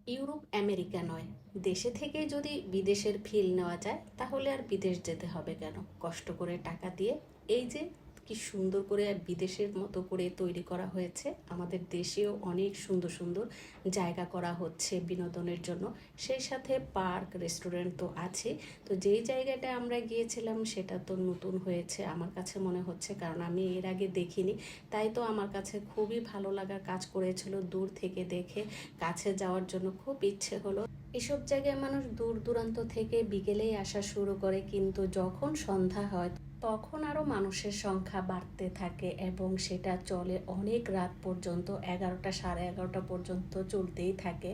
Europe America নয়, দেশে থেকে যদি বিদেশের ফিল নেওয়া যায় তাহলে আর বিদেশ যেতে হবে কেন? কষ্ট করে টাকা দিয়ে এই যে কি সুন্দর করে বিদেশের মতো করে তৈরি করা হয়েছে, আমাদের দেশেও অনেক সুন্দর সুন্দর জায়গা করা হচ্ছে বিনোদনের জন্য। সেই সাথে পার্ক রেস্টুরেন্ট তো আছে। তো যেই জায়গাটা আমরা গিয়েছিলাম সেটা তো নতুন হয়েছে আমার কাছে মনে হচ্ছে, কারণ আমি এর আগে দেখিনি। তাই তো আমার কাছে খুবই ভালো লাগার কাজ করেছিল, দূর থেকে দেখে কাছে যাওয়ার জন্য খুব ইচ্ছে হলো। এসব জায়গায় মানুষ দূর দূরান্ত থেকে বিকেলেই আসা শুরু করে, কিন্তু যখন সন্ধ্যা হয় তখন আরও মানুষের সংখ্যা বাড়তে থাকে এবং সেটা চলে অনেক রাত পর্যন্ত, 11টা 11:30 পর্যন্ত চলতেই থাকে।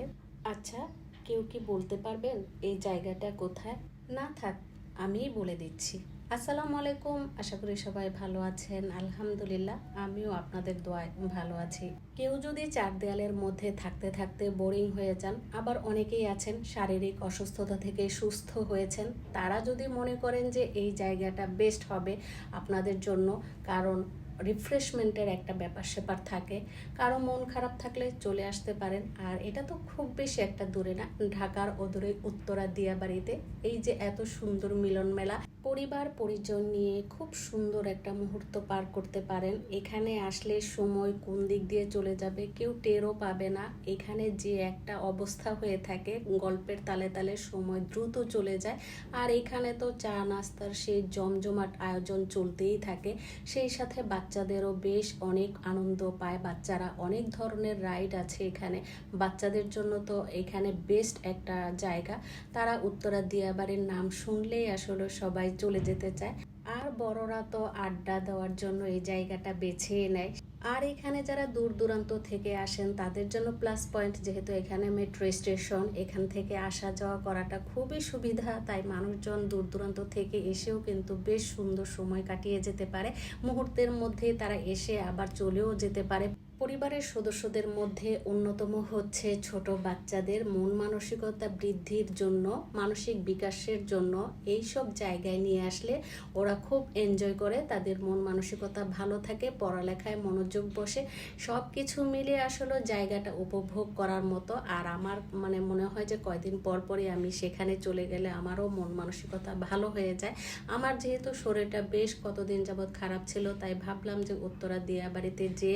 আচ্ছা, কেউ কি বলতে পারবেন এই জায়গাটা কোথায়? না থাক, আমিই বলে দিচ্ছি। আসসালামু আলাইকুম, আশা করি সবাই ভালো আছেন। আলহামদুলিল্লাহ, আমিও আপনাদের দোয়ায় ভালো আছি। কেউ যদি চার দেয়ালের মধ্যে থাকতে থাকতে বোরিং হয়ে যান, আবার অনেকেই আছেন শারীরিক অসুস্থতা থেকে সুস্থ হয়েছেন, তারা যদি মনে করেন যে এই জায়গাটা বেস্ট হবে আপনাদের জন্য, কারণ রিফ্রেশমেন্টের একটা ব্যাপার স্যাপার থাকে। কারো মন খারাপ থাকলে চলে আসতে পারেন। আর এটা তো খুব বেশি একটা দূরে না, ঢাকার অদূরে উত্তরা দিয়াবাড়িতে এই যে এত সুন্দর মিলন মেলা, পরিবার পরিজন নিয়ে খুব সুন্দর একটা মুহূর্ত পার করতে পারেন। এখানে আসলে সময় কোন দিক দিয়ে চলে যাবে কেউ টেরও পাবে না। এখানে যে একটা অবস্থা হয়ে থাকে, গল্পের তালে তালে সময় দ্রুত চলে যায়। আর এখানে তো চা নাস্তার সেই জমজমাট আয়োজন চলতেই থাকে। সেই সাথে বাচ্চাদেরও বেশ অনেক আনন্দ পায় বাচ্চারা। অনেক ধরনের রাইড আছে এখানে বাচ্চাদের জন্য, তো এখানে বেস্ট একটা জায়গা। তারা উত্তরা দিয়াবাড়ির নাম শুনলেই আসলে সবাই চলে যেতে চায়। আর বড়রা তো আড্ডা দেওয়ার জন্য এই জায়গাটা বেছে নেয়। আর এখানে যারা দূর দূরান্ত থেকে আসেন তাদের জন্য প্লাস পয়েন্ট, যেহেতু এখানে মেট্রো স্টেশন, এখান থেকে আসা যাওয়া করাটা খুবই সুবিধা। তাই মানুষজন দূর দূরান্ত থেকে এসেও কিন্তু বেশ সুন্দর সময় কাটিয়ে যেতে পারে। মুহূর্তের মধ্যেই তারা এসে আবার চলেও যেতে পারে। পরিবারের সদস্যদের মধ্যে অন্যতম হচ্ছে ছোট বাচ্চাদের মন মানসিকতা বৃদ্ধির জন্য, মানসিক বিকাশের জন্য এইসব জায়গায় নিয়ে আসলে ওরা খুব এনজয় করে, তাদের মন মানসিকতা ভালো থাকে, পড়ালেখায় মনোযোগ বসে। সব কিছু মিলে আসলে জায়গাটা উপভোগ করার মতো। আর আমার মনে হয় যে কয়দিন পর পরই আমি সেখানে চলে গেলে আমারও মন মানসিকতা ভালো হয়ে যায়। আমার যেহেতু শরীরটা বেশ কতদিন যাবৎ খারাপ ছিল, তাই ভাবলাম যে উত্তরা দিয়াবাড়িতে যে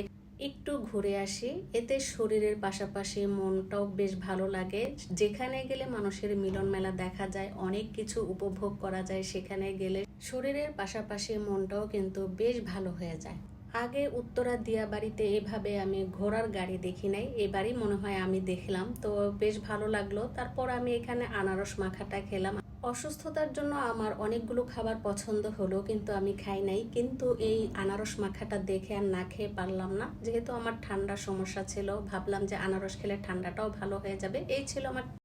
একটু ঘুরে আসি, এতে শরীরের পাশাপাশি মনটাও বেশ ভালো লাগে। যেখানে গেলে মানুষের মিলন মেলা দেখা যায়, অনেক কিছু উপভোগ করা যায় সেখানে গেলে, শরীরের পাশাপাশি মনটাও কিন্তু বেশ ভালো হয়ে যায়। আগে উত্তরা দিয়াবাড়িতে এভাবে আমি ঘোড়ার গাড়ি দেখি নাই, এবারই মনে হয় আমি দেখলাম, তো বেশ ভালো লাগলো। তারপর আমি এখানে আনারস মাখাটা খেলাম। অসুস্থতার জন্য আমার অনেকগুলো খাবার পছন্দ হলো, কিন্তু আমি খাই নাই। কিন্তু এই আনারস মাখাটা দেখে আর না খেয়ে পারলাম না, যেহেতু আমার ঠান্ডার সমস্যা ছিল, ভাবলাম যে আনারস খেলে ঠান্ডাটাও ভালো হয়ে যাবে। এই ছিল আমার